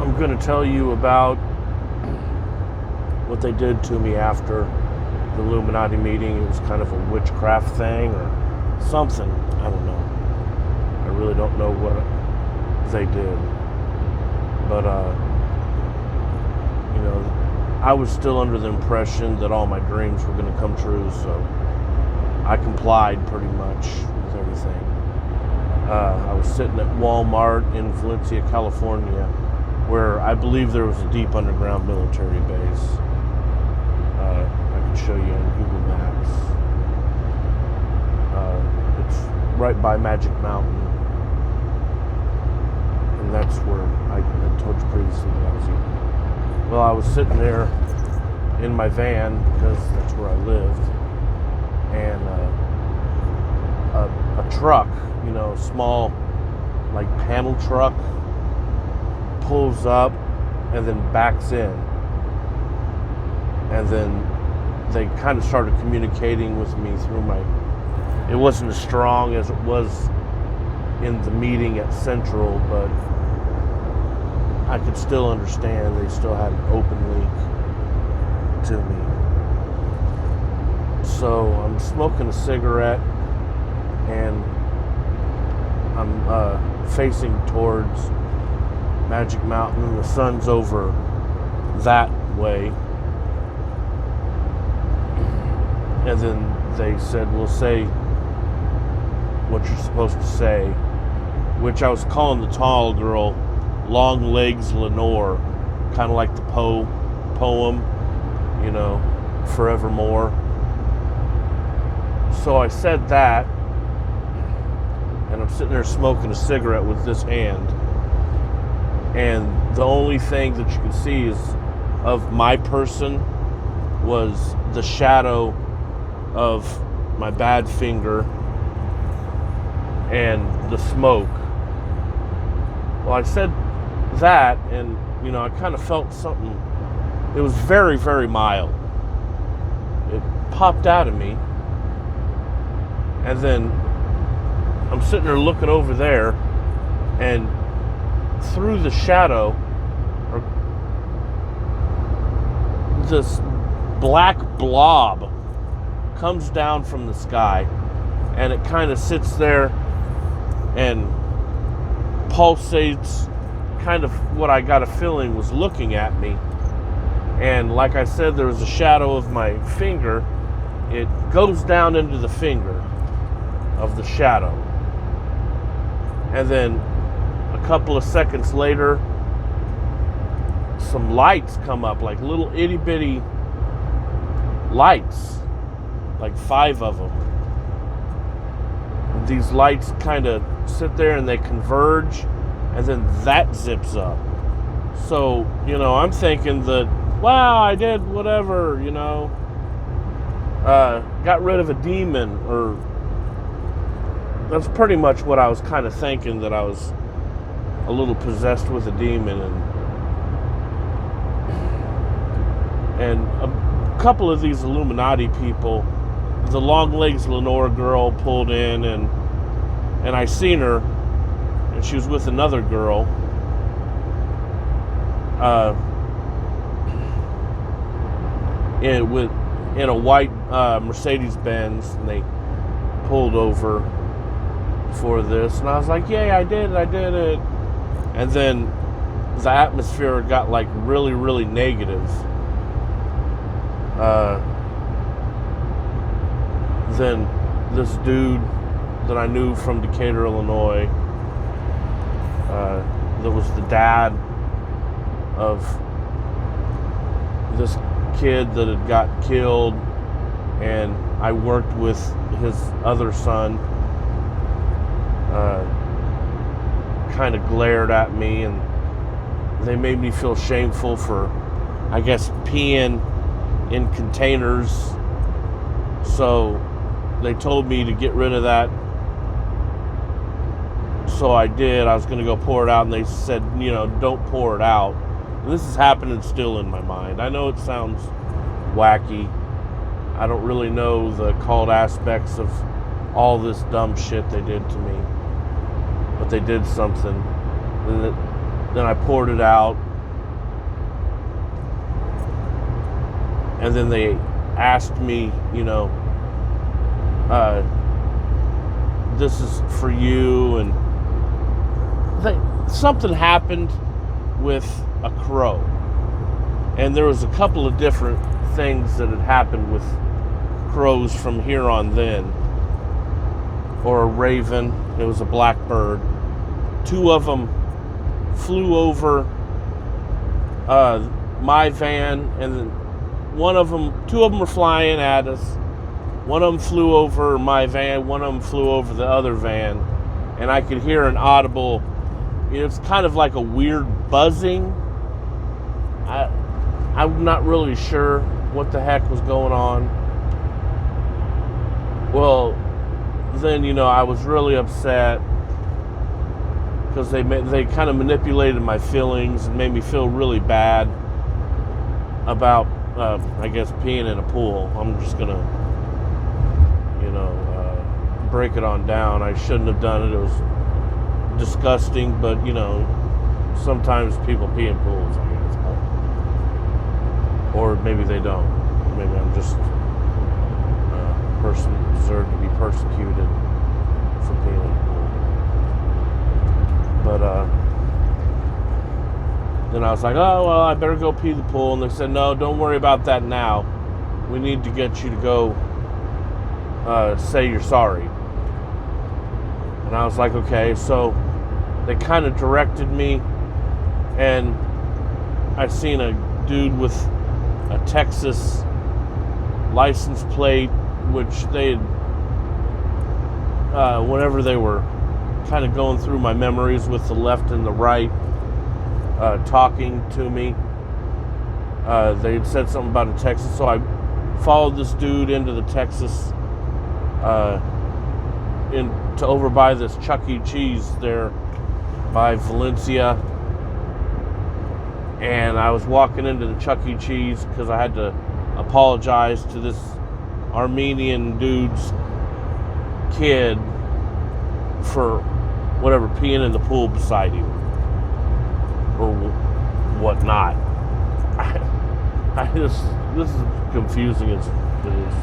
I'm going to tell you about what they did to me after the Illuminati meeting. It was kind of a witchcraft thing or something. I don't know. I really don't know what they did. But, I was still under the impression that all my dreams were going to come true, so I complied pretty much with everything. I was sitting at Walmart in Valencia, California, where I believe there was a deep underground military base. I can show you on Google Maps. It's right by Magic Mountain. And that's where I told you previously that I was eating. Well, I was sitting there in my van because that's where I lived. And a truck, small, like panel truck, pulls up and then backs in. And then they kind of started communicating with me through it wasn't as strong as it was in the meeting at Central, but I could still understand. They still had an open link to me. So I'm smoking a cigarette and I'm facing towards Magic Mountain. The sun's over that way. And then they said, well, say what you're supposed to say, which I was calling the tall girl Long Legs Lenore, kind of like the Poe poem, Forevermore. So I said that, and I'm sitting there smoking a cigarette with this hand, and the only thing that you can see is of my person was the shadow of my bad finger and the smoke. Well, I said that, and I kind of felt something. It was very, very mild. It popped out of me, and then I'm sitting there looking over there, and through the shadow, this black blob comes down from the sky, and it kind of sits there and pulsates, kind of what I got a feeling was looking at me. And like I said, there was a shadow of my finger. It goes down into the finger of the shadow. And then a couple of seconds later, some lights come up, like little itty bitty lights, like 5 of them. And these lights kind of sit there and they converge, and then that zips up. So, I'm thinking that, wow, I did whatever, got rid of a demon, or that's pretty much what I was kind of thinking, that I was a little possessed with a demon. And a couple of these Illuminati people, the Long Legs Lenore girl pulled in, and I seen her, and she was with another girl. In a white Mercedes-Benz, and they pulled over for this, and I was like, yay, I did it. And then the atmosphere got like really, really negative. Then this dude that I knew from Decatur, Illinois, that was the dad of this kid that had got killed, and I worked with his other son, kind of glared at me, and they made me feel shameful for, I guess, peeing in containers. So they told me to get rid of that. So I did. I was going to go pour it out, and they said, don't pour it out. And this is happening still in my mind. I know it sounds wacky. I don't really know the cult aspects of all this dumb shit they did to me. But they did something. And then I poured it out, And then they asked me, this is for you, and something happened with a crow. And there was a couple of different things that had happened with crows from here on then. Or a raven. It was a blackbird. Two of them flew over my van, and then two of them were flying at us. One of them flew over my van, one of them flew over the other van, and I could hear an audible, it's kind of like a weird buzzing. I'm not really sure what the heck was going on. Well, then, I was really upset because they kind of manipulated my feelings and made me feel really bad about, I guess, peeing in a pool. I'm just going to, break it on down. I shouldn't have done it. It was disgusting, but, sometimes people pee in pools, I guess. Or maybe they don't. Maybe I'm just a person who deserved to be persecuted for peeing in a pool. But, then I was like, oh, well, I better go pee the pool. And they said, no, don't worry about that now. We need to get you to go say you're sorry. And I was like, okay. So they kind of directed me, and I seen a dude with a Texas license plate, which they had, whenever they were kind of going through my memories with the left and the right, talking to me, they had said something about a Texas, so I followed this dude into the Texas, to over by this Chuck E. Cheese there by Valencia. And I was walking into the Chuck E. Cheese because I had to apologize to this Armenian dude's kid for whatever peeing in the pool beside him or whatnot. This is confusing as it is.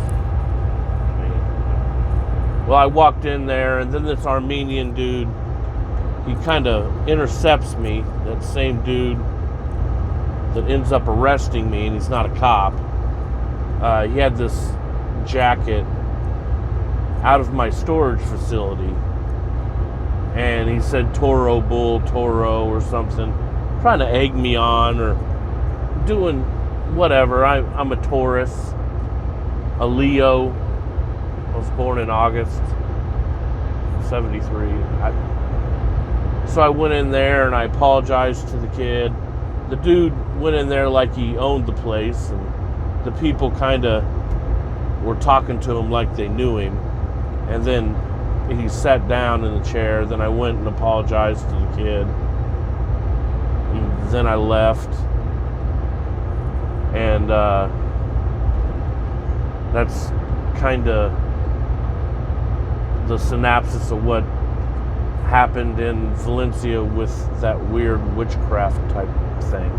Well, I walked in there, and then this Armenian dude, he kind of intercepts me, that same dude that ends up arresting me, and he's not a cop. He had this jacket out of my storage facility, and he said Toro Bull, Toro or something, trying to egg me on or doing whatever. I'm a Taurus, a Leo. I was born in August 73. So I went in there and I apologized to the kid. The dude went in there like he owned the place, and the people kind of were talking to him like they knew him. And then he sat down in the chair. Then I went and apologized to the kid. And then I left. And that's kind of the synopsis of what happened in Valencia with that weird witchcraft type thing.